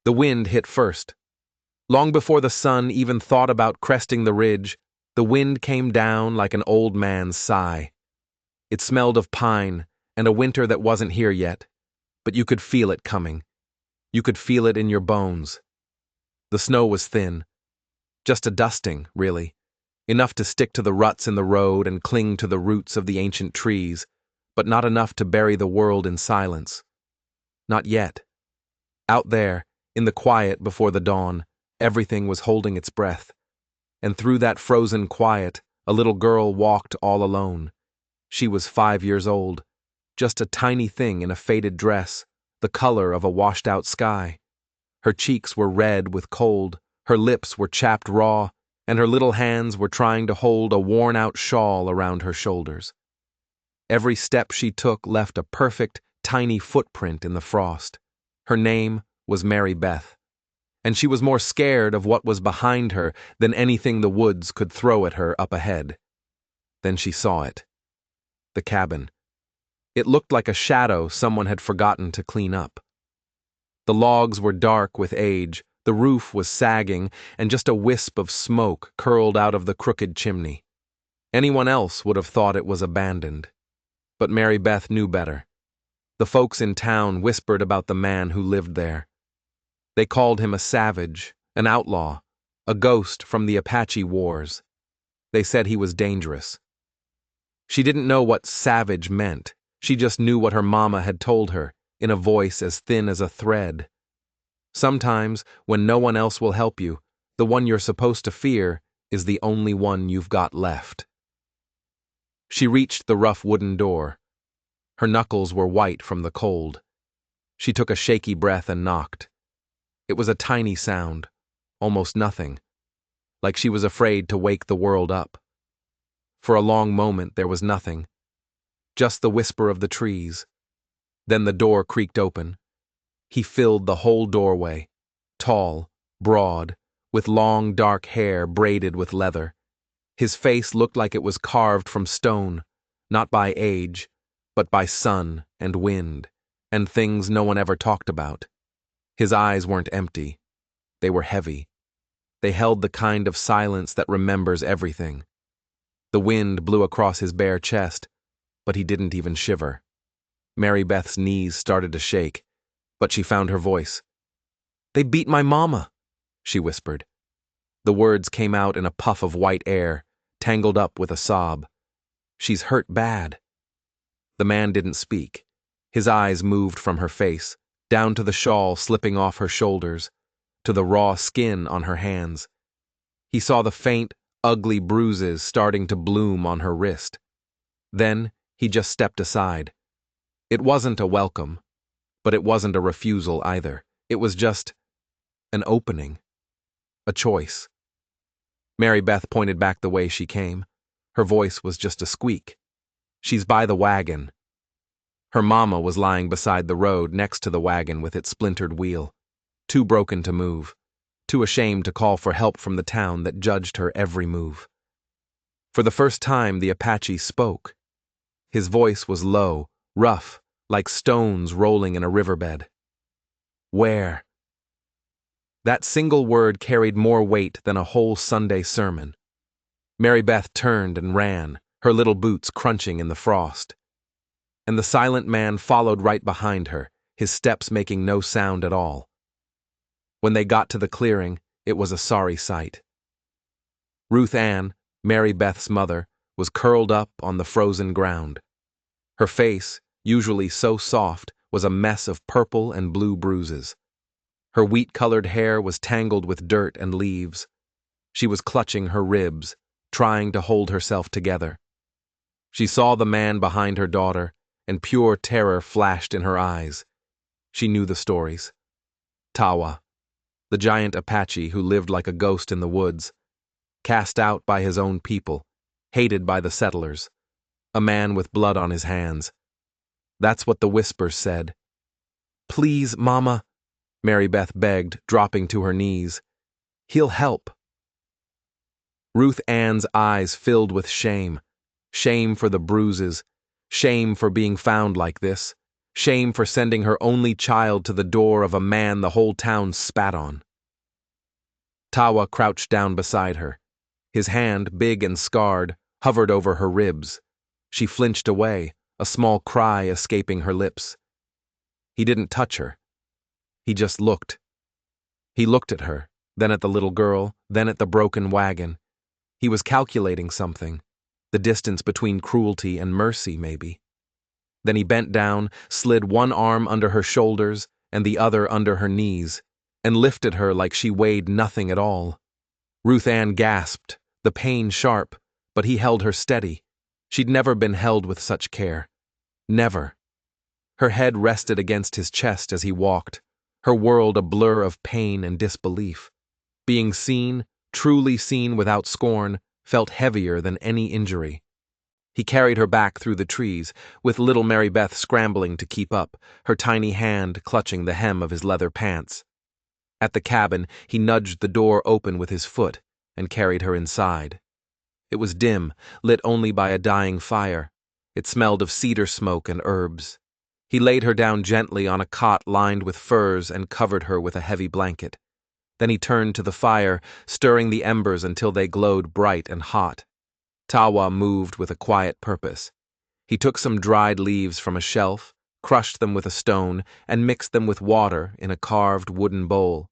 The wind hit first. Long before the sun even thought about cresting the ridge, the wind came down like an old man's sigh. It smelled of pine and a winter that wasn't here yet, but you could feel it coming. You could feel it in your bones. The snow was thin. Just a dusting, really. Enough to stick to the ruts in the road and cling to the roots of the ancient trees, but not enough to bury the world in silence. Not yet. Out there, in the quiet before the dawn, everything was holding its breath. And through that frozen quiet, a little girl walked all alone. She was 5 years old, just a tiny thing in a faded dress, the color of a washed-out sky. Her cheeks were red with cold, her lips were chapped raw, and her little hands were trying to hold a worn-out shawl around her shoulders. Every step she took left a perfect, tiny footprint in the frost. Her name was Mary Beth, and she was more scared of what was behind her than anything the woods could throw at her up ahead. Then she saw it. The cabin. It looked like a shadow someone had forgotten to clean up. The logs were dark with age, the roof was sagging, and just a wisp of smoke curled out of the crooked chimney. Anyone else would have thought it was abandoned. But Mary Beth knew better. The folks in town whispered about the man who lived there. They called him a savage, an outlaw, a ghost from the Apache Wars. They said he was dangerous. She didn't know what savage meant. She just knew what her mama had told her, in a voice as thin as a thread. Sometimes, when no one else will help you, the one you're supposed to fear is the only one you've got left. She reached the rough wooden door. Her knuckles were white from the cold. She took a shaky breath and knocked. It was a tiny sound, almost nothing, like she was afraid to wake the world up. For a long moment there was nothing, just the whisper of the trees. Then the door creaked open. He filled the whole doorway, tall, broad, with long dark hair braided with leather. His face looked like it was carved from stone, not by age, but by sun and wind, and things no one ever talked about. His eyes weren't empty. They were heavy. They held the kind of silence that remembers everything. The wind blew across his bare chest, but he didn't even shiver. Mary Beth's knees started to shake, but she found her voice. "They beat my mama," she whispered. The words came out in a puff of white air, tangled up with a sob. "She's hurt bad." The man didn't speak. His eyes moved from her face, down to the shawl slipping off her shoulders, to the raw skin on her hands. He saw the faint, ugly bruises starting to bloom on her wrist. Then he just stepped aside. It wasn't a welcome, but it wasn't a refusal either. It was just an opening, a choice. Mary Beth pointed back the way she came. Her voice was just a squeak. "She's by the wagon." Her mama was lying beside the road next to the wagon with its splintered wheel, too broken to move, too ashamed to call for help from the town that judged her every move. For the first time the Apache spoke. His voice was low, rough, like stones rolling in a riverbed. "Where?" That single word carried more weight than a whole Sunday sermon. Mary Beth turned and ran, her little boots crunching in the frost. And the silent man followed right behind her, his steps making no sound at all. When they got to the clearing, it was a sorry sight. Ruth Ann, Mary Beth's mother, was curled up on the frozen ground. Her face, usually so soft, was a mess of purple and blue bruises. Her wheat-colored hair was tangled with dirt and leaves. She was clutching her ribs, trying to hold herself together. She saw the man behind her daughter, and pure terror flashed in her eyes. She knew the stories. Tawa, the giant Apache who lived like a ghost in the woods, cast out by his own people, hated by the settlers, a man with blood on his hands. That's what the whispers said. "Please, Mama," Mary Beth begged, dropping to her knees. "He'll help." Ruth Ann's eyes filled with shame. Shame for the bruises, shame for being found like this, Shame for sending her only child to the door of a man the whole town spat on. Tawa crouched down beside her. His hand, big and scarred, hovered over her ribs. She flinched away, a small cry escaping her lips. He didn't touch her. He just looked. He looked at her, then at the little girl, then at the broken wagon. He was calculating something, the distance between cruelty and mercy, maybe. Then he bent down, slid one arm under her shoulders and the other under her knees, and lifted her like she weighed nothing at all. Ruth Ann gasped, the pain sharp, but he held her steady. She'd never been held with such care. Never. Her head rested against his chest as he walked, her world a blur of pain and disbelief. Being seen, truly seen without scorn, felt heavier than any injury. He carried her back through the trees, with little Mary Beth scrambling to keep up, her tiny hand clutching the hem of his leather pants. At the cabin, he nudged the door open with his foot and carried her inside. It was dim, lit only by a dying fire. It smelled of cedar smoke and herbs. He laid her down gently on a cot lined with furs and covered her with a heavy blanket. Then he turned to the fire, stirring the embers until they glowed bright and hot. Tawa moved with a quiet purpose. He took some dried leaves from a shelf, crushed them with a stone, and mixed them with water in a carved wooden bowl.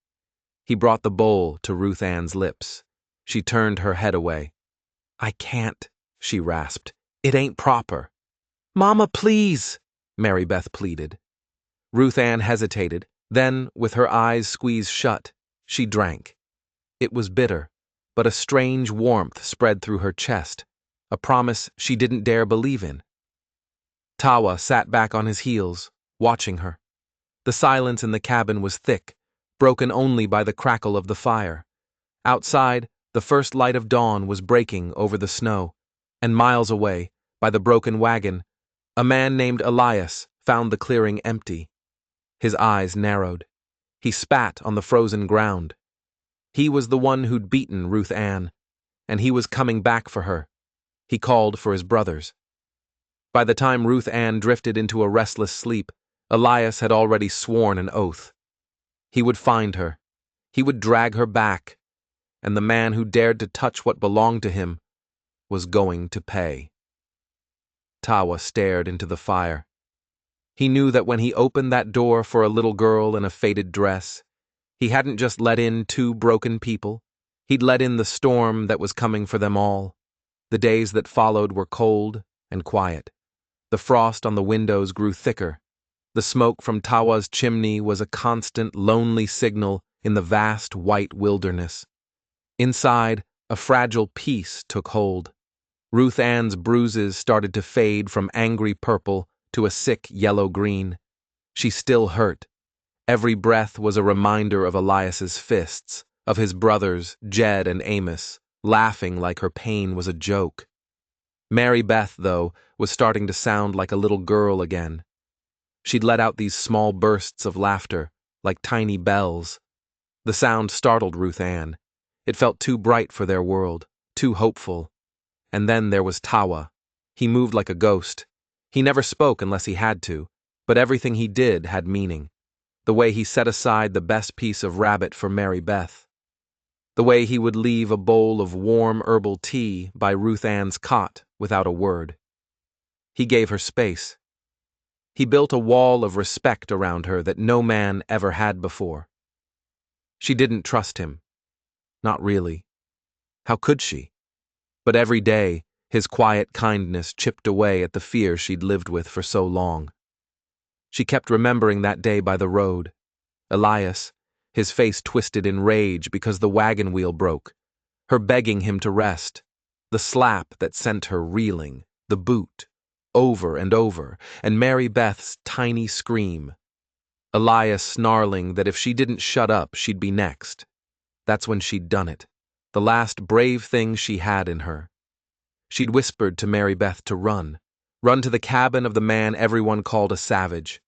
He brought the bowl to Ruth Ann's lips. She turned her head away. "I can't," she rasped. "It ain't proper." "Mama, please," Mary Beth pleaded. Ruth Ann hesitated, then, with her eyes squeezed shut, she drank. It was bitter, but a strange warmth spread through her chest, a promise she didn't dare believe in. Tawa sat back on his heels, watching her. The silence in the cabin was thick, broken only by the crackle of the fire. Outside, the first light of dawn was breaking over the snow, and miles away, by the broken wagon, a man named Elias found the clearing empty. His eyes narrowed. He spat on the frozen ground. He was the one who'd beaten Ruth Ann, and he was coming back for her. He called for his brothers. By the time Ruth Ann drifted into a restless sleep, Elias had already sworn an oath. He would find her. He would drag her back, and the man who dared to touch what belonged to him was going to pay. Tawa stared into the fire. He knew that when he opened that door for a little girl in a faded dress, he hadn't just let in two broken people, he'd let in the storm that was coming for them all. The days that followed were cold and quiet. The frost on the windows grew thicker. The smoke from Tawa's chimney was a constant, lonely signal in the vast white wilderness. Inside, a fragile peace took hold. Ruth Ann's bruises started to fade from angry purple to a sick yellow-green. She still hurt. Every breath was a reminder of Elias's fists, of his brothers, Jed and Amos, laughing like her pain was a joke. Mary Beth, though, was starting to sound like a little girl again. She'd let out these small bursts of laughter, like tiny bells. The sound startled Ruth Ann. It felt too bright for their world, too hopeful. And then there was Tawa. He moved like a ghost. He never spoke unless he had to, but everything he did had meaning. The way he set aside the best piece of rabbit for Mary Beth. The way he would leave a bowl of warm herbal tea by Ruth Ann's cot without a word. He gave her space. He built a wall of respect around her that no man ever had before. She didn't trust him. Not really. How could she? But every day, his quiet kindness chipped away at the fear she'd lived with for so long. She kept remembering that day by the road. Elias, his face twisted in rage because the wagon wheel broke, her begging him to rest, the slap that sent her reeling, the boot, over and over, and Mary Beth's tiny scream. Elias snarling that if she didn't shut up, she'd be next. That's when she'd done it, the last brave thing she had in her. She'd whispered to Mary Beth to run to the cabin of the man everyone called a savage.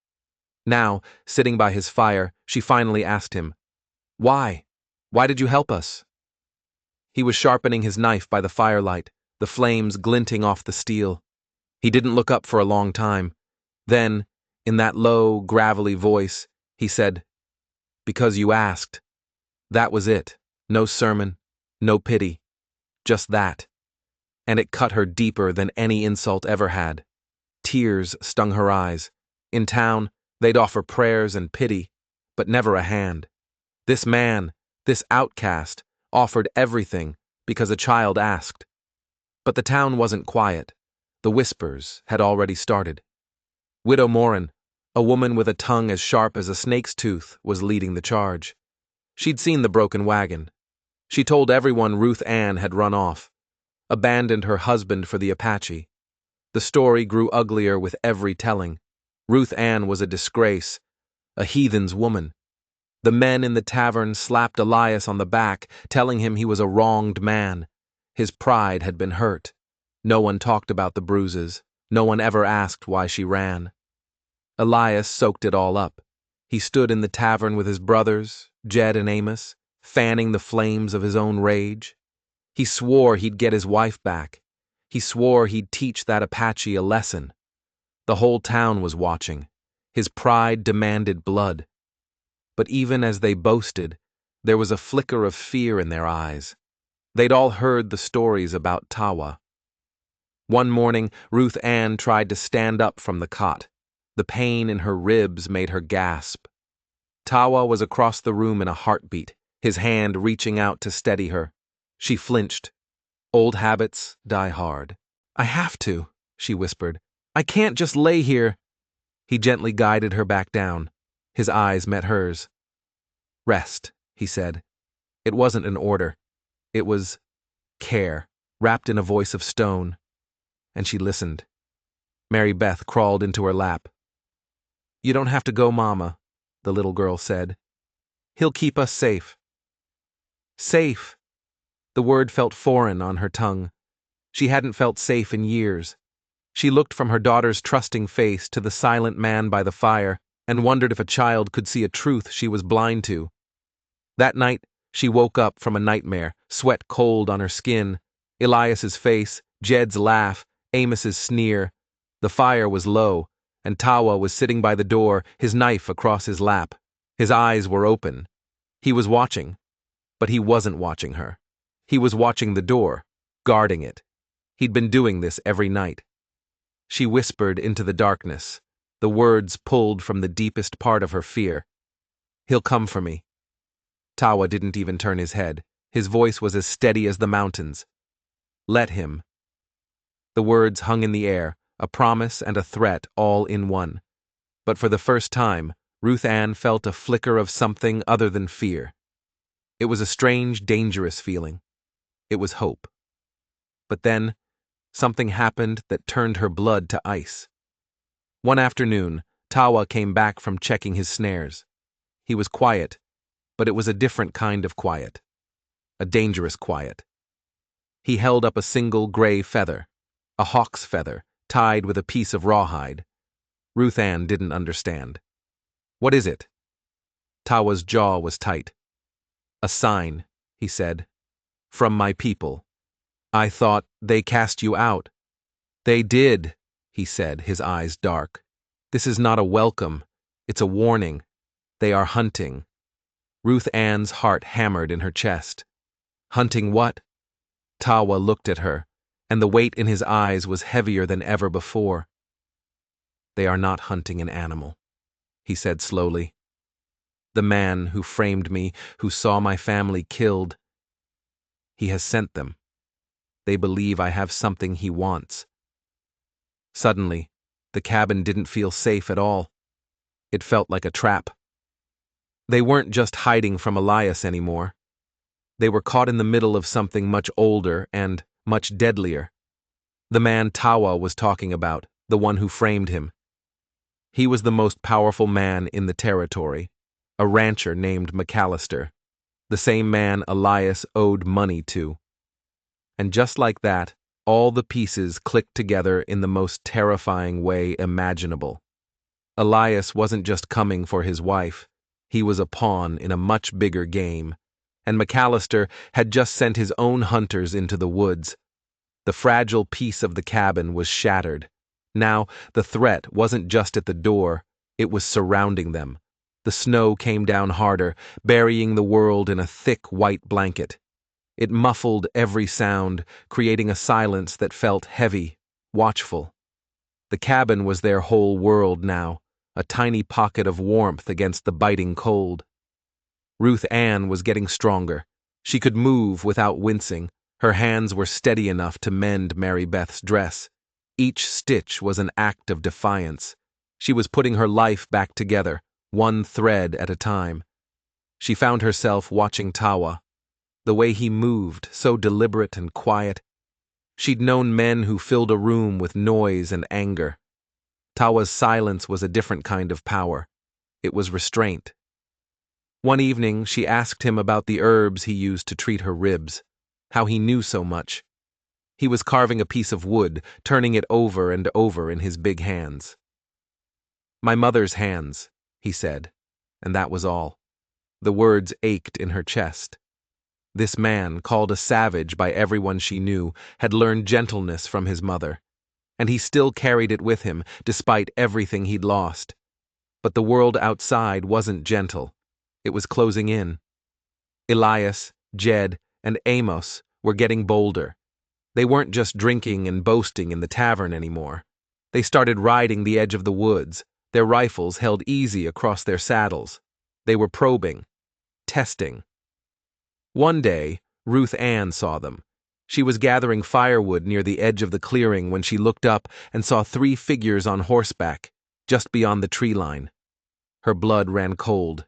Now, sitting by his fire, she finally asked him, "Why? Why did you help us?" He was sharpening his knife by the firelight, the flames glinting off the steel. He didn't look up for a long time. Then, In that low, gravelly voice, he said, "Because you asked." That was it. No sermon, no pity, just that. And it cut her deeper than any insult ever had. Tears stung her eyes. In town, they'd offer prayers and pity, but never a hand. This man, this outcast, offered everything because a child asked. But the town wasn't quiet. The whispers had already started. Widow Morin, a woman with a tongue as sharp as a snake's tooth, was leading the charge. She'd seen the broken wagon. She told everyone Ruth Ann had run off, abandoned her husband for the Apache. The story grew uglier with every telling. Ruth Ann was a disgrace, a heathen's woman. The men in the tavern slapped Elias on the back, telling him he was a wronged man. His pride had been hurt. No one talked about the bruises. No one ever asked why she ran. Elias soaked it all up. He stood in the tavern with his brothers, Jed and Amos, fanning the flames of his own rage. He swore he'd get his wife back. He swore he'd teach that Apache a lesson. The whole town was watching. His pride demanded blood. But even as they boasted, there was a flicker of fear in their eyes. They'd all heard the stories about Tawa. One morning, Ruth Ann tried to stand up from the cot. The pain in her ribs made her gasp. Tawa was across the room in a heartbeat, his hand reaching out to steady her. She flinched. Old habits die hard. "I have to," she whispered. "I can't just lay here." He gently guided her back down. His eyes met hers. "Rest," he said. It wasn't an order. It was care, wrapped in a voice of stone. And she listened. Mary Beth crawled into her lap. "You don't have to go, Mama," the little girl said. "He'll keep us safe." Safe! The word felt foreign on her tongue. She hadn't felt safe in years. She looked from her daughter's trusting face to the silent man by the fire and wondered if a child could see a truth she was blind to. That night, she woke up from a nightmare, sweat cold on her skin. Elias's face, Jed's laugh, Amos's sneer. The fire was low, and Tawa was sitting by the door, his knife across his lap. His eyes were open. He was watching, but he wasn't watching her. He was watching the door, guarding it. He'd been doing this every night. She whispered into the darkness, the words pulled from the deepest part of her fear. "He'll come for me." Tawa didn't even turn his head. His voice was as steady as the mountains. "Let him." The words hung in the air, a promise and a threat all in one. But for the first time, Ruth Ann felt a flicker of something other than fear. It was a strange, dangerous feeling. It was hope. But then, something happened that turned her blood to ice. One afternoon, Tawa came back from checking his snares. He was quiet, but it was a different kind of quiet. A dangerous quiet. He held up a single gray feather, a hawk's feather, tied with a piece of rawhide. Ruth Ann didn't understand. "What is it?" Tawa's jaw was tight. "A sign," he said. "From my people. I thought they cast you out." "They did," he said, his eyes dark. "This is not a welcome. It's a warning. They are hunting." Ruth Ann's heart hammered in her chest. "Hunting what?" Tawa looked at her, and the weight in his eyes was heavier than ever before. "They are not hunting an animal," he said slowly. "The man who framed me, who saw my family killed, he has sent them. They believe I have something he wants." Suddenly, the cabin didn't feel safe at all. It felt like a trap. They weren't just hiding from Elias anymore. They were caught in the middle of something much older and much deadlier. The man Tawa was talking about, the one who framed him. He was the most powerful man in the territory, a rancher named McAllister, the same man Elias owed money to. And just like that, all the pieces clicked together in the most terrifying way imaginable. Elias wasn't just coming for his wife. He was a pawn in a much bigger game. And McAllister had just sent his own hunters into the woods. The fragile piece of the cabin was shattered. Now, the threat wasn't just at the door, It was surrounding them. The snow came down harder, burying the world in a thick white blanket. It muffled every sound, creating a silence that felt heavy, watchful. The cabin was their whole world now, a tiny pocket of warmth against the biting cold. Ruth Ann was getting stronger. She could move without wincing. Her hands were steady enough to mend Mary Beth's dress. Each stitch was an act of defiance. She was putting her life back together, one thread at a time. She found herself watching Tawa. The way he moved, so deliberate and quiet. She'd known men who filled a room with noise and anger. Tawa's silence was a different kind of power. It was restraint. One evening, she asked him about the herbs he used to treat her ribs, how he knew so much. He was carving a piece of wood, turning it over and over in his big hands. "My mother's hands," he said, and that was all. The words ached in her chest. This man, called a savage by everyone she knew, had learned gentleness from his mother, and he still carried it with him, despite everything he'd lost. But the world outside wasn't gentle. It was closing in. Elias, Jed, and Amos were getting bolder. They weren't just drinking and boasting in the tavern anymore. They started riding the edge of the woods, their rifles held easy across their saddles. They were probing, testing. One day, Ruth Ann saw them. She was gathering firewood near the edge of the clearing when she looked up and saw 3 figures on horseback, just beyond the tree line. Her blood ran cold.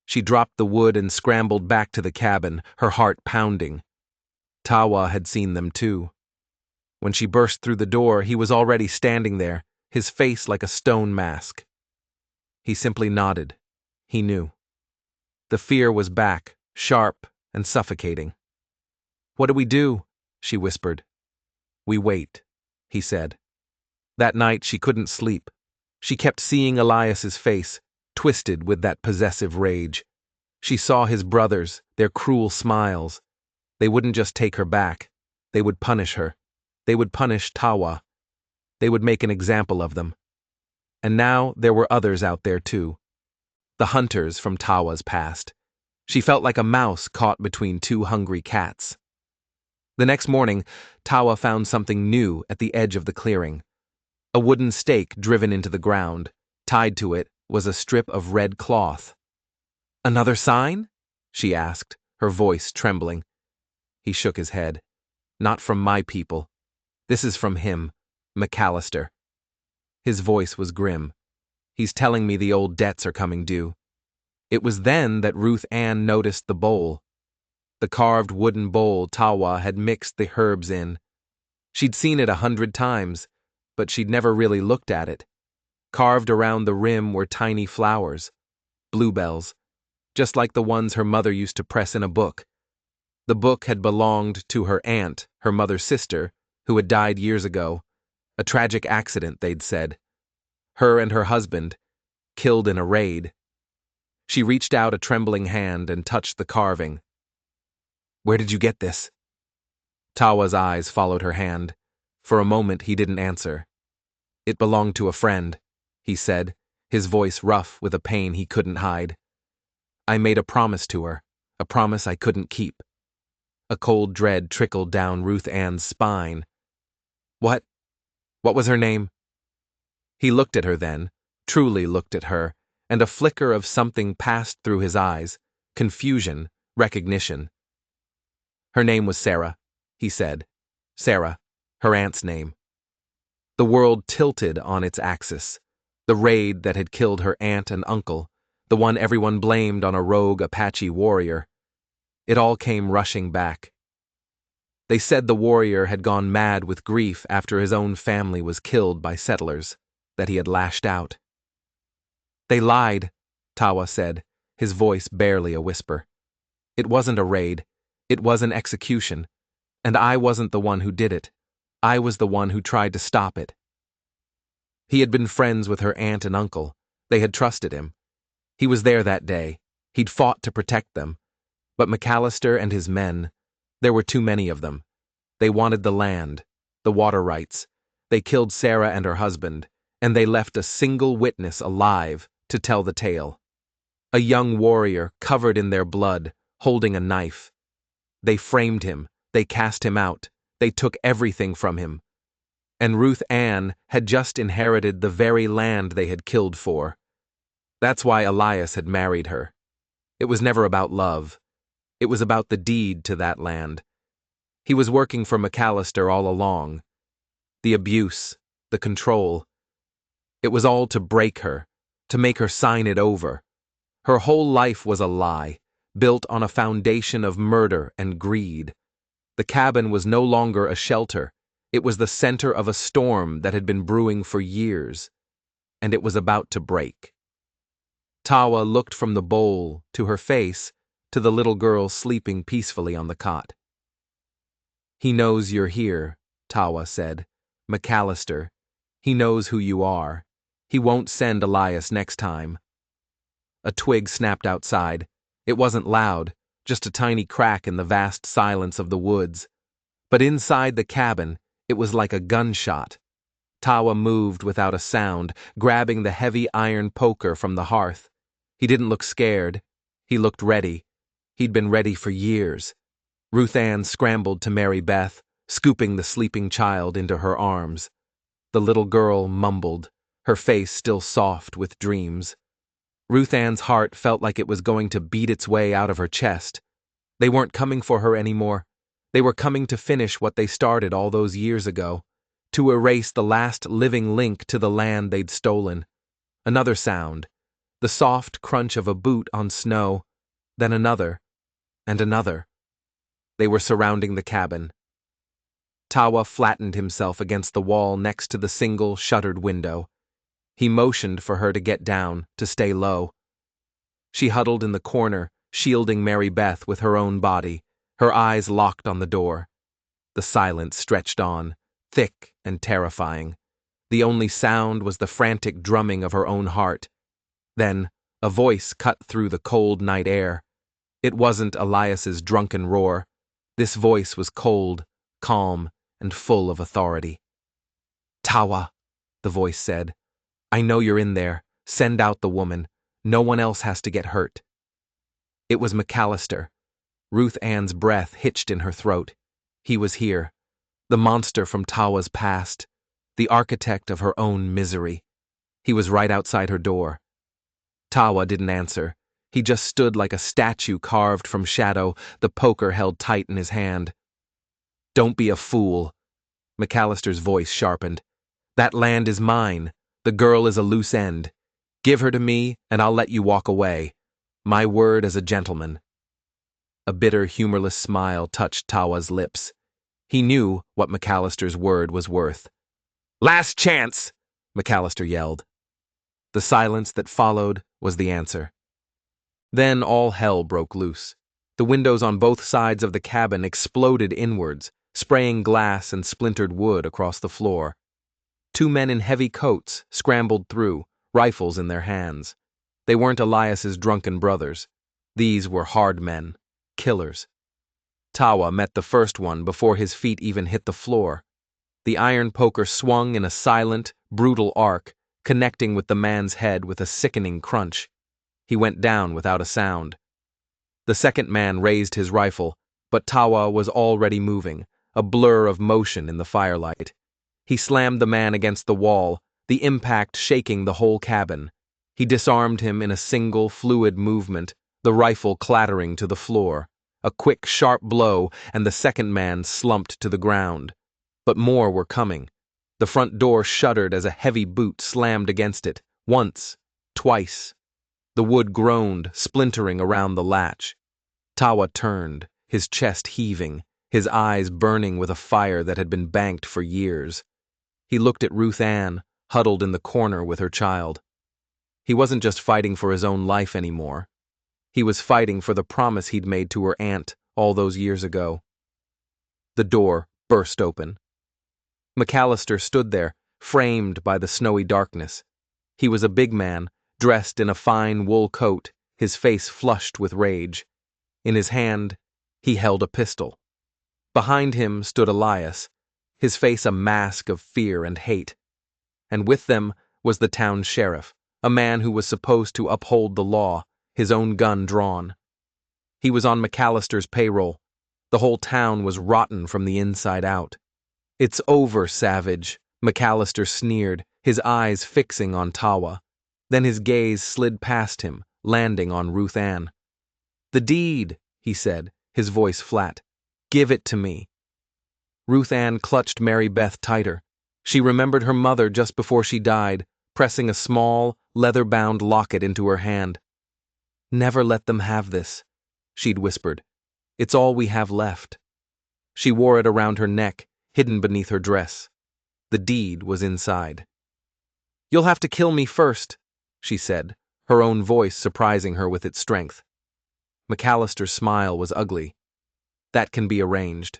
She dropped the wood and scrambled back to the cabin, her heart pounding. Tawa had seen them too. When she burst through the door, he was already standing there, his face like a stone mask. He simply nodded. He knew. The fear was back, sharp and suffocating. "What do we do?" she whispered. "We wait," he said. That night she couldn't sleep. She kept seeing Elias's face, twisted with that possessive rage. She saw his brothers, their cruel smiles. They wouldn't just take her back. They would punish her. They would punish Tawa. They would make an example of them. And now there were others out there too. The hunters from Tawa's past. She felt like a mouse caught between 2 hungry cats. The next morning, Tawa found something new at the edge of the clearing. A wooden stake driven into the ground. Tied to it was a strip of red cloth. "Another sign?" she asked, her voice trembling. He shook his head. "Not from my people. This is from him, McAllister." His voice was grim. "He's telling me the old debts are coming due." It was then that Ruth Ann noticed the bowl. The carved wooden bowl Tawa had mixed the herbs in. She'd seen it 100 times, but she'd never really looked at it. Carved around the rim were tiny flowers, bluebells, just like the ones her mother used to press in a book. The book had belonged to her aunt, her mother's sister, who had died years ago. A tragic accident, they'd said. Her and her husband, killed in a raid. She reached out a trembling hand and touched the carving. "Where did you get this?" Tawa's eyes followed her hand. For a moment he didn't answer. "It belonged to a friend," he said, his voice rough with a pain he couldn't hide. "I made a promise to her, a promise I couldn't keep." A cold dread trickled down Ruth Ann's spine. What was her name?" He looked at her then, truly looked at her, and a flicker of something passed through his eyes, confusion, recognition. "Her name was Sarah," he said. "Sarah, her aunt's name." The world tilted on its axis. The raid that had killed her aunt and uncle, the one everyone blamed on a rogue Apache warrior. It all came rushing back. They said the warrior had gone mad with grief after his own family was killed by settlers, that he had lashed out. "They lied," Tawa said, his voice barely a whisper. "It wasn't a raid. It was an execution. And I wasn't the one who did it. I was the one who tried to stop it." He had been friends with her aunt and uncle. They had trusted him. He was there that day. He'd fought to protect them. But McAllister and his men, there were too many of them. They wanted the land, the water rights. They killed Sarah and her husband, and they left a single witness alive, to tell the tale. A young warrior covered in their blood, holding a knife. They framed him, they cast him out, they took everything from him. And Ruth Ann had just inherited the very land they had killed for. That's why Elias had married her. It was never about love. It was about the deed to that land. He was working for McAllister all along. The abuse, the control. It was all to break her, to make her sign it over. Her whole life was a lie, built on a foundation of murder and greed. The cabin was no longer a shelter. It was the center of a storm that had been brewing for years, and it was about to break. Tawa looked from the bowl to her face to the little girl sleeping peacefully on the cot. "He knows you're here," Tawa said. "McAllister. He knows who you are. He won't send Elias next time." A twig snapped outside. It wasn't loud, just a tiny crack in the vast silence of the woods. But inside the cabin, it was like a gunshot. Tawa moved without a sound, grabbing the heavy iron poker from the hearth. He didn't look scared. He looked ready. He'd been ready for years. Ruth Ann scrambled to Mary Beth, scooping the sleeping child into her arms. The little girl mumbled, her face still soft with dreams. Ruth Ann's heart felt like it was going to beat its way out of her chest. They weren't coming for her anymore. They were coming to finish what they started all those years ago, to erase the last living link to the land they'd stolen. Another sound, the soft crunch of a boot on snow, then another, and another. They were surrounding the cabin. Tawa flattened himself against the wall next to the single, shuttered window. He motioned for her to get down, to stay low. She huddled in the corner, shielding Mary Beth with her own body, her eyes locked on the door. The silence stretched on, thick and terrifying. The only sound was the frantic drumming of her own heart. Then, a voice cut through the cold night air. It wasn't Elias's drunken roar. This voice was cold, calm, and full of authority. "Tawa," the voice said. "I know you're in there. Send out the woman. No one else has to get hurt." It was McAllister. Ruth Ann's breath hitched in her throat. He was here. The monster from Tawa's past. The architect of her own misery. He was right outside her door. Tawa didn't answer. He just stood like a statue carved from shadow, the poker held tight in his hand. "Don't be a fool." McAllister's voice sharpened. "That land is mine. The girl is a loose end. Give her to me, and I'll let you walk away. My word as a gentleman." A bitter, humorless smile touched Tawa's lips. He knew what McAllister's word was worth. "Last chance!" McAllister yelled. The silence that followed was the answer. Then all hell broke loose. The windows on both sides of the cabin exploded inwards, spraying glass and splintered wood across the floor. Two men in heavy coats scrambled through, rifles in their hands. They weren't Elias's drunken brothers. These were hard men, killers. Tawa met the first one before his feet even hit the floor. The iron poker swung in a silent, brutal arc, connecting with the man's head with a sickening crunch. He went down without a sound. The second man raised his rifle, but Tawa was already moving, a blur of motion in the firelight. He slammed the man against the wall, the impact shaking the whole cabin. He disarmed him in a single, fluid movement, the rifle clattering to the floor. A quick, sharp blow, and the second man slumped to the ground. But more were coming. The front door shuddered as a heavy boot slammed against it, once, twice. The wood groaned, splintering around the latch. Tawa turned, his chest heaving, his eyes burning with a fire that had been banked for years. He looked at Ruth Ann, huddled in the corner with her child. He wasn't just fighting for his own life anymore. He was fighting for the promise he'd made to her aunt all those years ago. The door burst open. McAllister stood there, framed by the snowy darkness. He was a big man, dressed in a fine wool coat, his face flushed with rage. In his hand, he held a pistol. Behind him stood Elias, his face a mask of fear and hate. And with them was the town sheriff, a man who was supposed to uphold the law, his own gun drawn. He was on McAllister's payroll. The whole town was rotten from the inside out. "It's over, savage," McAllister sneered, his eyes fixing on Tawa. Then his gaze slid past him, landing on Ruth Ann. "The deed," he said, his voice flat. "Give it to me." Ruth Ann clutched Mary Beth tighter. She remembered her mother just before she died, pressing a small, leather-bound locket into her hand. "Never let them have this," she'd whispered. "It's all we have left." She wore it around her neck, hidden beneath her dress. The deed was inside. "You'll have to kill me first," she said, her own voice surprising her with its strength. McAllister's smile was ugly. "That can be arranged."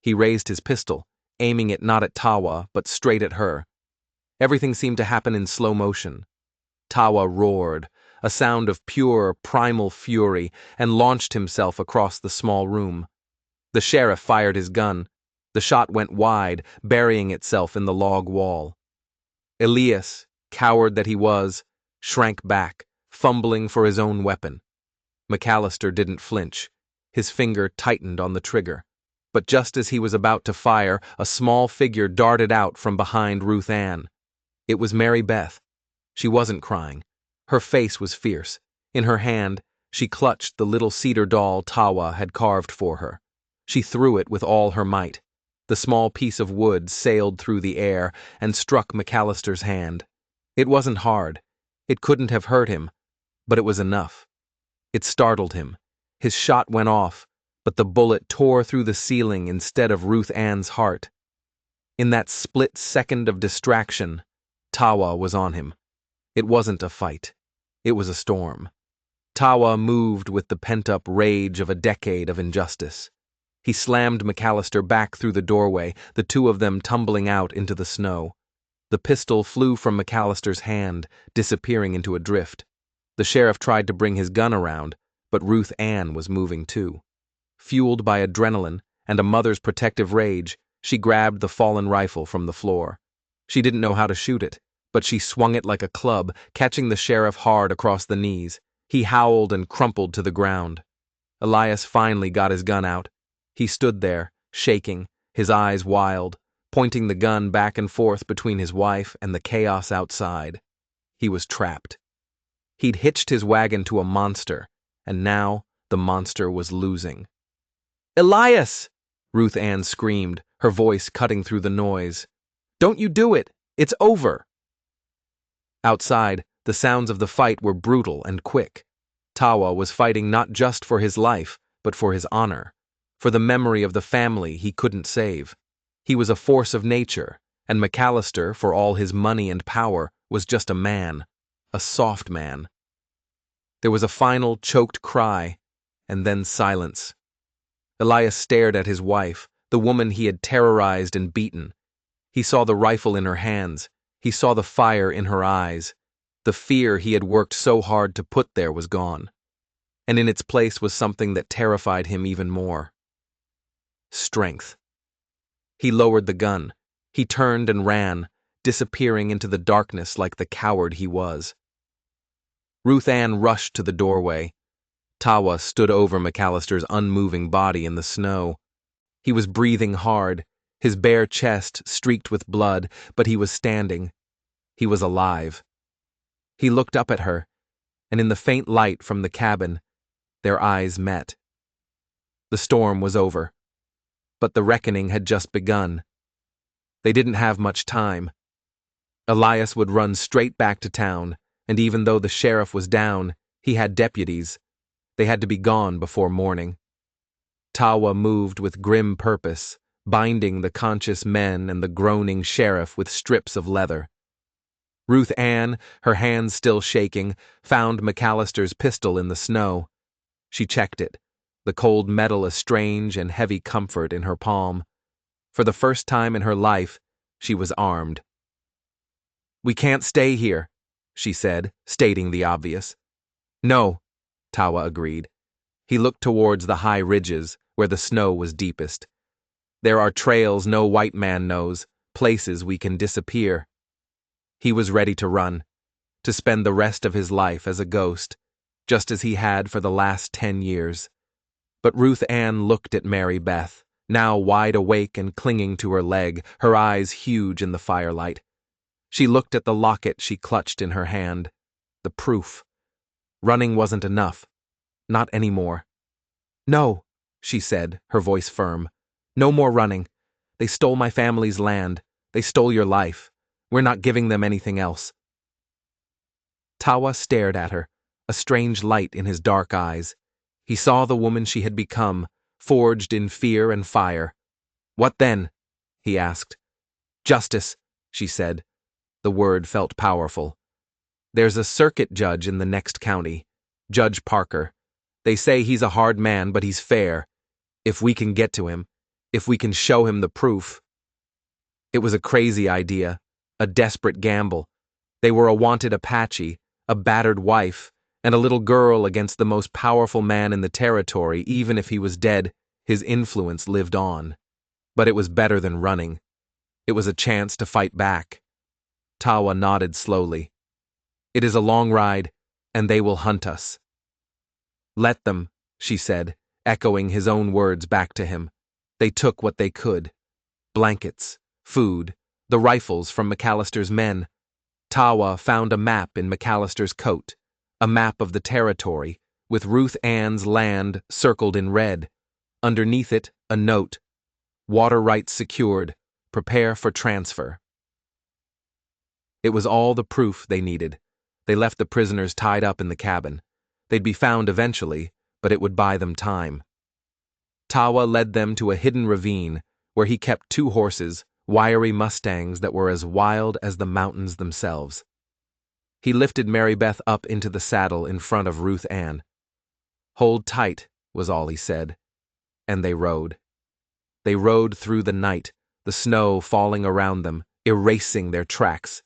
He raised his pistol, aiming it not at Tawa, but straight at her. Everything seemed to happen in slow motion. Tawa roared, a sound of pure, primal fury, and launched himself across the small room. The sheriff fired his gun. The shot went wide, burying itself in the log wall. Elias, coward that he was, shrank back, fumbling for his own weapon. McAllister didn't flinch. His finger tightened on the trigger. But just as he was about to fire, a small figure darted out from behind Ruth Ann. It was Mary Beth. She wasn't crying. Her face was fierce. In her hand, she clutched the little cedar doll Tawa had carved for her. She threw it with all her might. The small piece of wood sailed through the air and struck McAllister's hand. It wasn't hard. It couldn't have hurt him, but it was enough. It startled him. His shot went off, but the bullet tore through the ceiling instead of Ruth Ann's heart. In that split second of distraction, Tawa was on him. It wasn't a fight. It was a storm. Tawa moved with the pent-up rage of a decade of injustice. He slammed McAllister back through the doorway, the two of them tumbling out into the snow. The pistol flew from McAllister's hand, disappearing into a drift. The sheriff tried to bring his gun around, but Ruth Ann was moving too. Fueled by adrenaline and a mother's protective rage, she grabbed the fallen rifle from the floor. She didn't know how to shoot it, but she swung it like a club, catching the sheriff hard across the knees. He howled and crumpled to the ground. Elias finally got his gun out. He stood there, shaking, his eyes wild, pointing the gun back and forth between his wife and the chaos outside. He was trapped. He'd hitched his wagon to a monster, and now the monster was losing. "Elias!" Ruth Ann screamed, her voice cutting through the noise. "Don't you do it! It's over!" Outside, the sounds of the fight were brutal and quick. Tawa was fighting not just for his life, but for his honor, for the memory of the family he couldn't save. He was a force of nature, and McAllister, for all his money and power, was just a man, a soft man. There was a final choked cry, and then silence. Elias stared at his wife, the woman he had terrorized and beaten. He saw the rifle in her hands. He saw the fire in her eyes. The fear he had worked so hard to put there was gone. And in its place was something that terrified him even more. Strength. He lowered the gun. He turned and ran, disappearing into the darkness like the coward he was. Ruth Ann rushed to the doorway. Tawa stood over McAllister's unmoving body in the snow. He was breathing hard, his bare chest streaked with blood, but he was standing. He was alive. He looked up at her, and in the faint light from the cabin, their eyes met. The storm was over, but the reckoning had just begun. They didn't have much time. Elias would run straight back to town, and even though the sheriff was down, he had deputies. They had to be gone before morning. Tawa moved with grim purpose, binding the conscious men and the groaning sheriff with strips of leather. Ruth Ann, her hands still shaking, found McAllister's pistol in the snow. She checked it, the cold metal a strange and heavy comfort in her palm. For the first time in her life, she was armed. "We can't stay here," she said, stating the obvious. "No," Tawa agreed. He looked towards the high ridges, where the snow was deepest. "There are trails no white man knows, places we can disappear." He was ready to run. to spend the rest of his life as a ghost, just as he had for the last 10 years. But Ruth Ann looked at Mary Beth, now wide awake and clinging to her leg, her eyes huge in the firelight. She looked at the locket she clutched in her hand. The proof. Running wasn't enough. Not anymore. "No," she said, her voice firm. "No more running. They stole my family's land. They stole your life. We're not giving them anything else." Tawa stared at her, a strange light in his dark eyes. He saw the woman she had become, forged in fear and fire. "What then?" he asked. "Justice," she said. The word felt powerful. "There's a circuit judge in the next county, Judge Parker. They say he's a hard man, but he's fair. If we can get to him, if we can show him the proof." It was a crazy idea, a desperate gamble. They were a wanted Apache, a battered wife, and a little girl against the most powerful man in the territory. Even if he was dead, his influence lived on. But it was better than running. It was a chance to fight back. Tawa nodded slowly. "It is a long ride, and they will hunt us." "Let them," she said, echoing his own words back to him. They took what they could. Blankets, food, the rifles from McAllister's men. Tawa found a map in McAllister's coat, a map of the territory, with Ruth Ann's land circled in red. Underneath it, a note: "Water rights secured. Prepare for transfer." It was all the proof they needed. They left the prisoners tied up in the cabin. They'd be found eventually, but it would buy them time. Tawa led them to a hidden ravine, where he kept 2 horses, wiry Mustangs that were as wild as the mountains themselves. He lifted Mary Beth up into the saddle in front of Ruth Ann. "Hold tight," was all he said. And they rode. They rode through the night, the snow falling around them, erasing their tracks.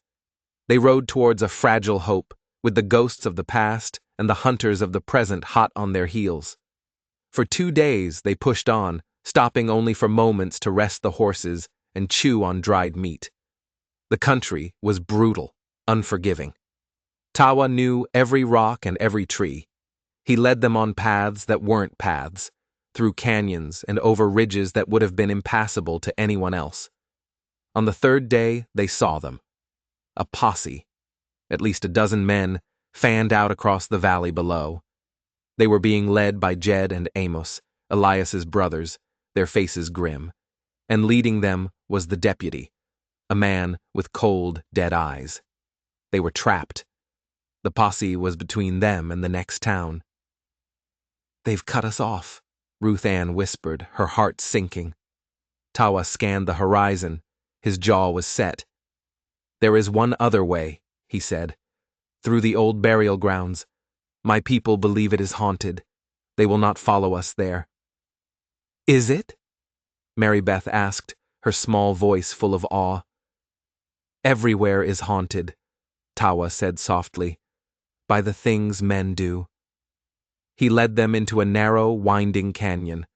They rode towards a fragile hope, with the ghosts of the past and the hunters of the present hot on their heels. For 2 days they pushed on, stopping only for moments to rest the horses and chew on dried meat. The country was brutal, unforgiving. Tawa knew every rock and every tree. He led them on paths that weren't paths, through canyons and over ridges that would have been impassable to anyone else. On the 3rd day, they saw them. A posse, at least a dozen men, fanned out across the valley below. They were being led by Jed and Amos, Elias's brothers, their faces grim, and leading them was the deputy, a man with cold, dead eyes. They were trapped. The posse was between them and the next town. "They've cut us off," Ruth Ann whispered, her heart sinking. Tawa scanned the horizon. His jaw was set. "There is one other way," he said. "Through the old burial grounds. My people believe it is haunted. They will not follow us there." "Is it?" Mary Beth asked, her small voice full of awe. "Everywhere is haunted," Tawa said softly, "by the things men do." He led them into a narrow, winding canyon.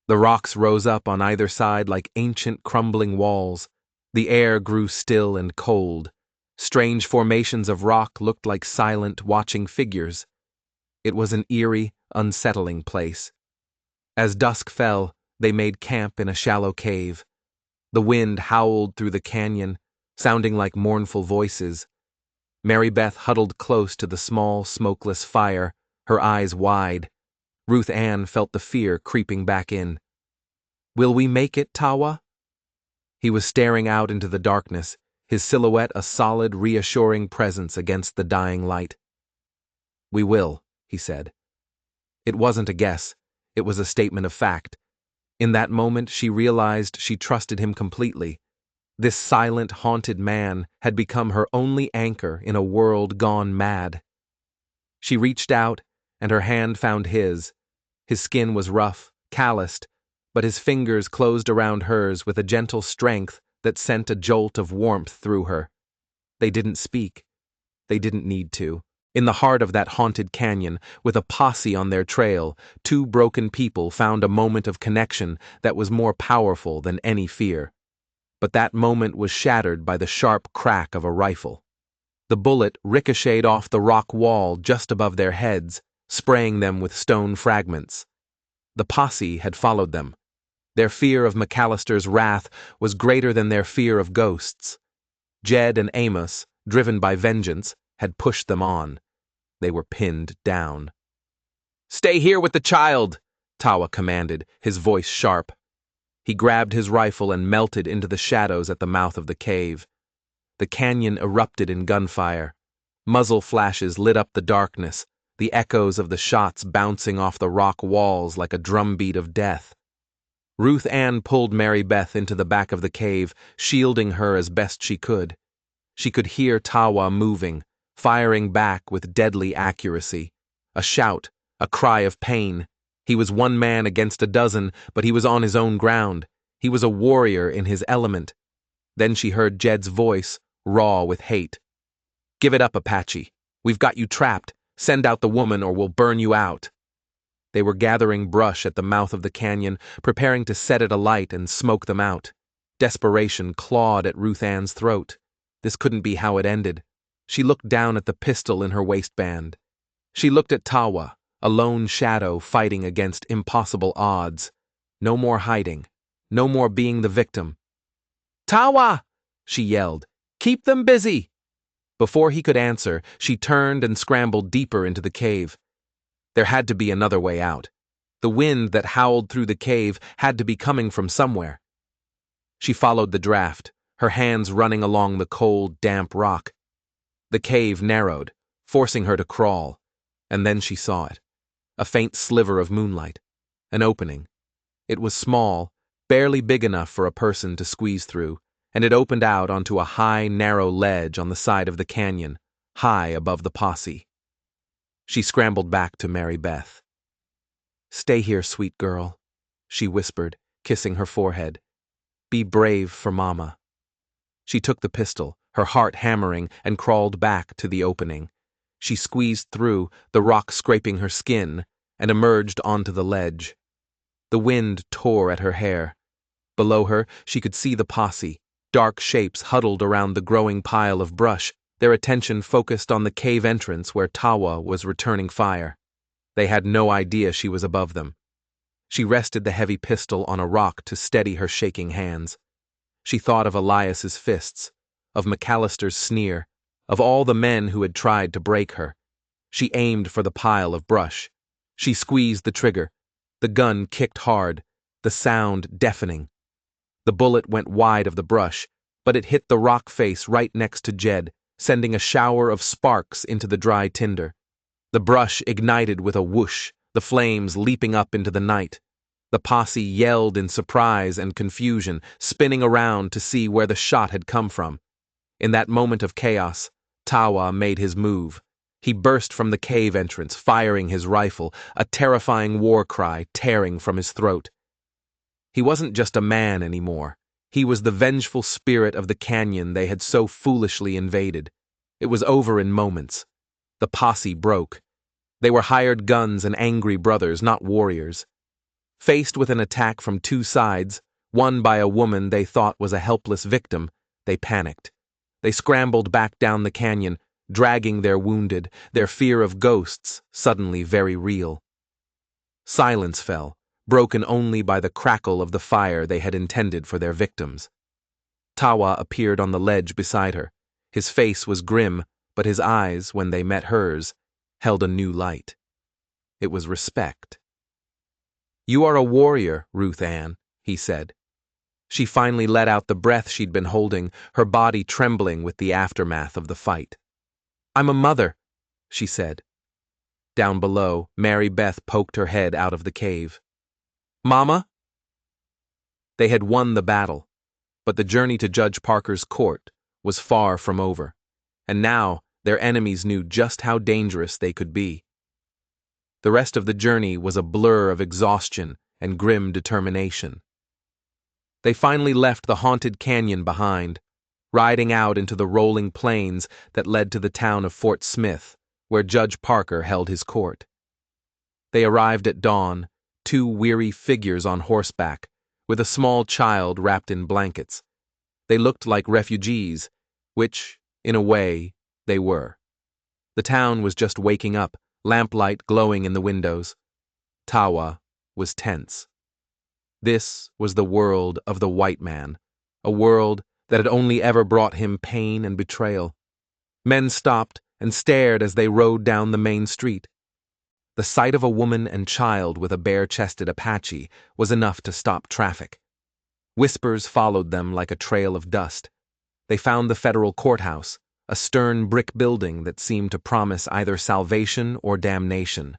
The rocks rose up on either side like ancient crumbling walls. The air grew still and cold. Strange formations of rock looked like silent, watching figures. It was an eerie, unsettling place. As dusk fell, they made camp in a shallow cave. The wind howled through the canyon, sounding like mournful voices. Mary Beth huddled close to the small, smokeless fire, her eyes wide. Ruth Ann felt the fear creeping back in. "Will we make it, Tawa?" He was staring out into the darkness, his silhouette a solid, reassuring presence against the dying light. "We will," he said. It wasn't a guess. It was a statement of fact. In that moment, she realized she trusted him completely. This silent, haunted man had become her only anchor in a world gone mad. She reached out, and her hand found his. His skin was rough, calloused, but his fingers closed around hers with a gentle strength that sent a jolt of warmth through her. They didn't speak. They didn't need to. In the heart of that haunted canyon, with a posse on their trail, 2 broken people found a moment of connection that was more powerful than any fear. But that moment was shattered by the sharp crack of a rifle. The bullet ricocheted off the rock wall just above their heads, spraying them with stone fragments. The posse had followed them. Their fear of McAllister's wrath was greater than their fear of ghosts. Jed and Amos, driven by vengeance, had pushed them on. They were pinned down. "Stay here with the child," Tawa commanded, his voice sharp. He grabbed his rifle and melted into the shadows at the mouth of the cave. The canyon erupted in gunfire. Muzzle flashes lit up the darkness, the echoes of the shots bouncing off the rock walls like a drumbeat of death. Ruth Ann pulled Mary Beth into the back of the cave, shielding her as best she could. She could hear Tawa moving, firing back with deadly accuracy. A shout, a cry of pain. He was one man against a dozen, but he was on his own ground. He was a warrior in his element. Then she heard Jed's voice, raw with hate. "Give it up, Apache. We've got you trapped. Send out the woman or we'll burn you out." They were gathering brush at the mouth of the canyon, preparing to set it alight and smoke them out. Desperation clawed at Ruth Ann's throat. This couldn't be how it ended. She looked down at the pistol in her waistband. She looked at Tawa, a lone shadow fighting against impossible odds. No more hiding. No more being the victim. "Tawa!" she yelled. "Keep them busy!" Before he could answer, she turned and scrambled deeper into the cave. There had to be another way out. The wind that howled through the cave had to be coming from somewhere. She followed the draft, her hands running along the cold, damp rock. The cave narrowed, forcing her to crawl, and then she saw it. A faint sliver of moonlight. An opening. It was small, barely big enough for a person to squeeze through, and it opened out onto a high, narrow ledge on the side of the canyon, high above the posse. She scrambled back to Mary Beth. "Stay here, sweet girl," she whispered, kissing her forehead. "Be brave for Mama." She took the pistol, her heart hammering, and crawled back to the opening. She squeezed through, the rock scraping her skin, and emerged onto the ledge. The wind tore at her hair. Below her, she could see the posse, dark shapes huddled around the growing pile of brush, their attention focused on the cave entrance where Tawa was returning fire. They had no idea she was above them. She rested the heavy pistol on a rock to steady her shaking hands. She thought of Elias's fists, of McAllister's sneer, of all the men who had tried to break her. She aimed for the pile of brush. She squeezed the trigger. The gun kicked hard, the sound deafening. The bullet went wide of the brush, but it hit the rock face right next to Jed, sending a shower of sparks into the dry tinder. The brush ignited with a whoosh, the flames leaping up into the night. The posse yelled in surprise and confusion, spinning around to see where the shot had come from. In that moment of chaos, Tawa made his move. He burst from the cave entrance, firing his rifle, a terrifying war cry tearing from his throat. He wasn't just a man anymore. He was the vengeful spirit of the canyon they had so foolishly invaded. It was over in moments. The posse broke. They were hired guns and angry brothers, not warriors. Faced with an attack from two sides, one by a woman they thought was a helpless victim, they panicked. They scrambled back down the canyon, dragging their wounded, their fear of ghosts suddenly very real. Silence fell, broken only by the crackle of the fire they had intended for their victims. Tawa appeared on the ledge beside her. His face was grim, but his eyes, when they met hers, held a new light. It was respect. "You are a warrior, Ruth Ann," he said. She finally let out the breath she'd been holding, her body trembling with the aftermath of the fight. "I'm a mother," she said. Down below, Mary Beth poked her head out of the cave. "Mama?" They had won the battle, but the journey to Judge Parker's court was far from over, and now their enemies knew just how dangerous they could be. The rest of the journey was a blur of exhaustion and grim determination. They finally left the haunted canyon behind, riding out into the rolling plains that led to the town of Fort Smith, where Judge Parker held his court. They arrived at dawn, two weary figures on horseback, with a small child wrapped in blankets. They looked like refugees, which, in a way, They were. The town was just waking up, lamplight glowing in the windows. Tawa was tense. This was the world of the white man, a world that had only ever brought him pain and betrayal. Men stopped and stared as they rode down the main street. The sight of a woman and child with a bare-chested Apache was enough to stop traffic. Whispers followed them like a trail of dust. They found the federal courthouse, a stern brick building that seemed to promise either salvation or damnation.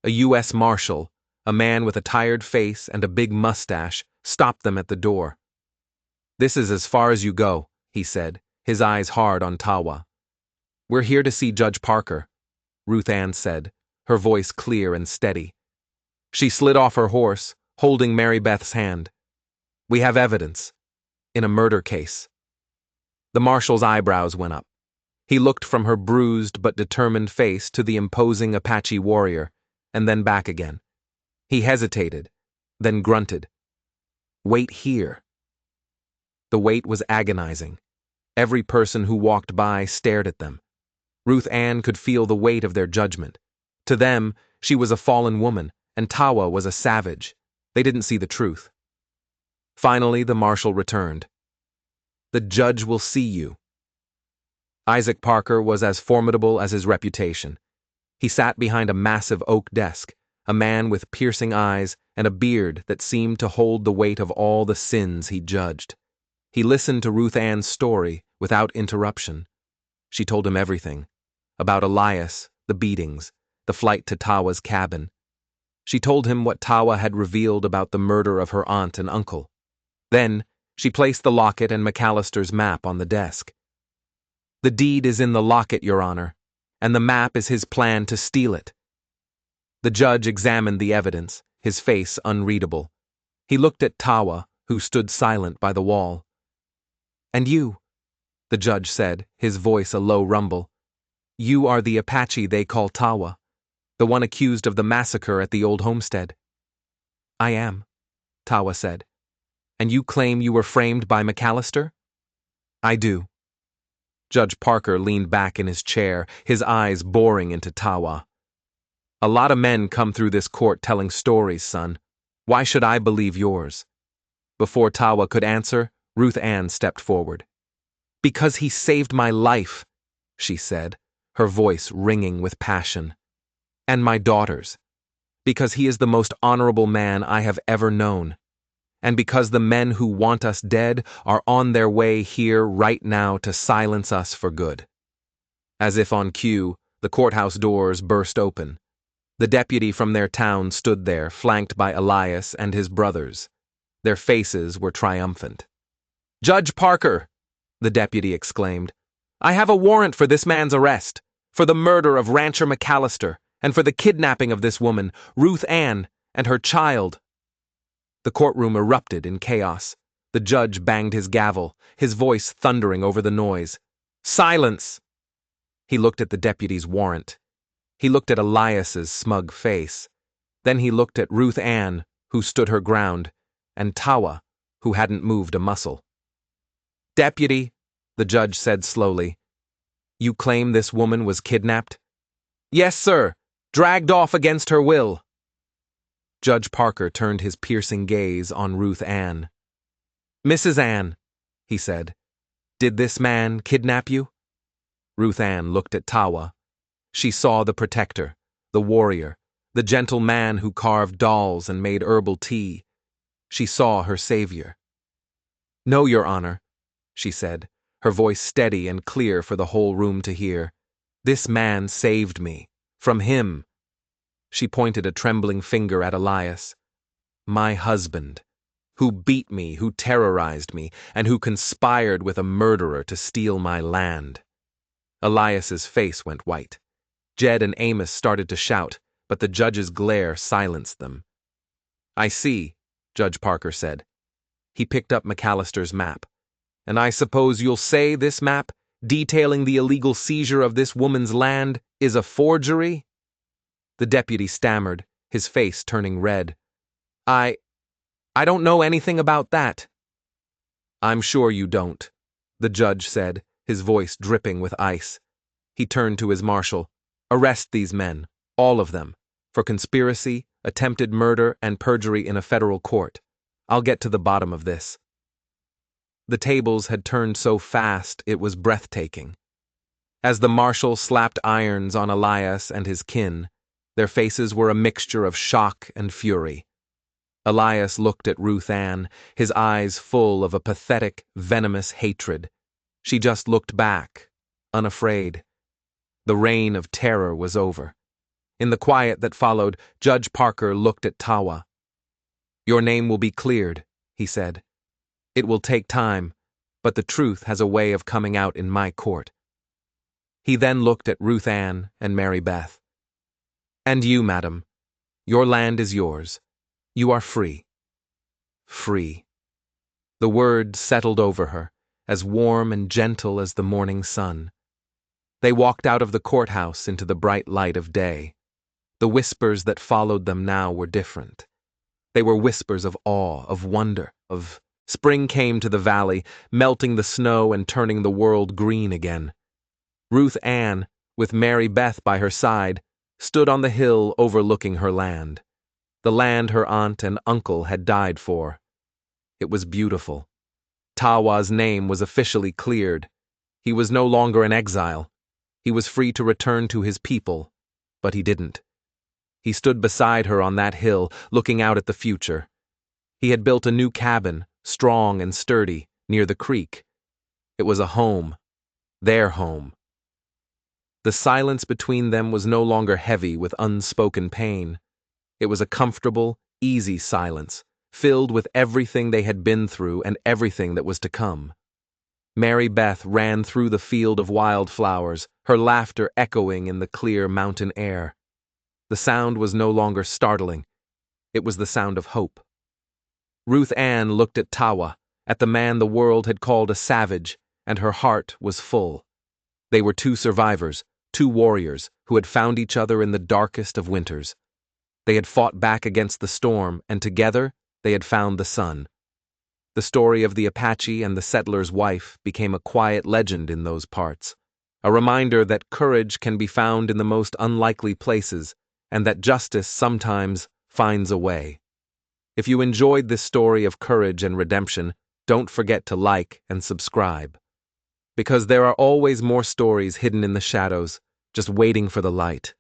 A U.S. Marshal, a man with a tired face and a big mustache, stopped them at the door. "This is as far as you go," he said, his eyes hard on Tawa. "We're here to see Judge Parker," Ruth Ann said, her voice clear and steady. She slid off her horse, holding Mary Beth's hand. "We have evidence. In a murder case." The marshal's eyebrows went up. He looked from her bruised but determined face to the imposing Apache warrior, and then back again. He hesitated, then grunted. "Wait here." The wait was agonizing. Every person who walked by stared at them. Ruth Ann could feel the weight of their judgment. To them, she was a fallen woman, and Tawa was a savage. They didn't see the truth. Finally, the marshal returned. "The judge will see you." Isaac Parker was as formidable as his reputation. He sat behind a massive oak desk, a man with piercing eyes and a beard that seemed to hold the weight of all the sins he judged. He listened to Ruth Ann's story without interruption. She told him everything. About Elias, the beatings, the flight to Tawa's cabin. She told him what Tawa had revealed about the murder of her aunt and uncle. Then, she placed the locket and McAllister's map on the desk. "The deed is in the locket, Your Honor, and the map is his plan to steal it." The judge examined the evidence, his face unreadable. He looked at Tawa, who stood silent by the wall. "And you," the judge said, his voice a low rumble. "You are the Apache they call Tawa, the one accused of the massacre at the old homestead." "I am," Tawa said. "And you claim you were framed by McAllister?" "I do." Judge Parker leaned back in his chair, his eyes boring into Tawa. "A lot of men come through this court telling stories, son. Why should I believe yours?" Before Tawa could answer, Ruth Ann stepped forward. "Because he saved my life," she said, her voice ringing with passion. "And my daughter's. Because he is the most honorable man I have ever known. And because the men who want us dead are on their way here right now to silence us for good." As if on cue, the courthouse doors burst open. The deputy from their town stood there, flanked by Elias and his brothers. Their faces were triumphant. "Judge Parker," the deputy exclaimed, "I have a warrant for this man's arrest, for the murder of Rancher McAllister, and for the kidnapping of this woman, Ruth Ann, and her child." The courtroom erupted in chaos. The judge banged his gavel, his voice thundering over the noise. "Silence!" He looked at the deputy's warrant. He looked at Elias's smug face. Then he looked at Ruth Ann, who stood her ground, and Tawa, who hadn't moved a muscle. "Deputy," the judge said slowly, "you claim this woman was kidnapped?" "Yes, sir. Dragged off against her will." Judge Parker turned his piercing gaze on Ruth Ann. "Mrs. Ann," he said, "did this man kidnap you?" Ruth Ann looked at Tawa. She saw the protector, the warrior, the gentle man who carved dolls and made herbal tea. She saw her savior. "No, Your Honor," she said, her voice steady and clear for the whole room to hear. "This man saved me. From him." She pointed a trembling finger at Elias. "My husband, who beat me, who terrorized me, and who conspired with a murderer to steal my land." Elias's face went white. Jed and Amos started to shout, but the judge's glare silenced them. "I see," Judge Parker said. He picked up McAllister's map. "And I suppose you'll say this map, detailing the illegal seizure of this woman's land, is a forgery?" The deputy stammered, his face turning red. I don't know anything about that." "I'm sure you don't," the judge said, his voice dripping with ice. He turned to his marshal. Arrest these men, all of them, for conspiracy, attempted murder, and perjury in a federal court. I'll get to the bottom of this. The tables had turned so fast it was breathtaking. As the marshal slapped irons on Elias and his kin, their faces were a mixture of shock and fury. Elias looked at Ruth Ann, his eyes full of a pathetic, venomous hatred. She just looked back, unafraid. The reign of terror was over. In the quiet that followed, Judge Parker looked at Tawa. "Your name will be cleared," he said. "It will take time, but the truth has a way of coming out in my court." He then looked at Ruth Ann and Mary Beth. "And you, madam, your land is yours. You are free." Free. The word settled over her, as warm and gentle as the morning sun. They walked out of the courthouse into the bright light of day. The whispers that followed them now were different. They were whispers of awe, of wonder, of... Spring came to the valley, melting the snow and turning the world green again. Ruth Ann, with Mary Beth by her side, stood on the hill overlooking her land. The land her aunt and uncle had died for. It was beautiful. Tawa's name was officially cleared. He was no longer in exile. He was free to return to his people, but he didn't. He stood beside her on that hill, looking out at the future. He had built a new cabin, strong and sturdy, near the creek. It was a home, their home. The silence between them was no longer heavy with unspoken pain. It was a comfortable, easy silence, filled with everything they had been through and everything that was to come. Mary Beth ran through the field of wildflowers, her laughter echoing in the clear mountain air. The sound was no longer startling. It was the sound of hope. Ruth Ann looked at Tawa, at the man the world had called a savage, and her heart was full. They were two survivors, two warriors, who had found each other in the darkest of winters. They had fought back against the storm, and together they had found the sun. The story of the Apache and the settler's wife became a quiet legend in those parts, a reminder that courage can be found in the most unlikely places, and that justice sometimes finds a way. If you enjoyed this story of courage and redemption, don't forget to like and subscribe. Because there are always more stories hidden in the shadows, just waiting for the light.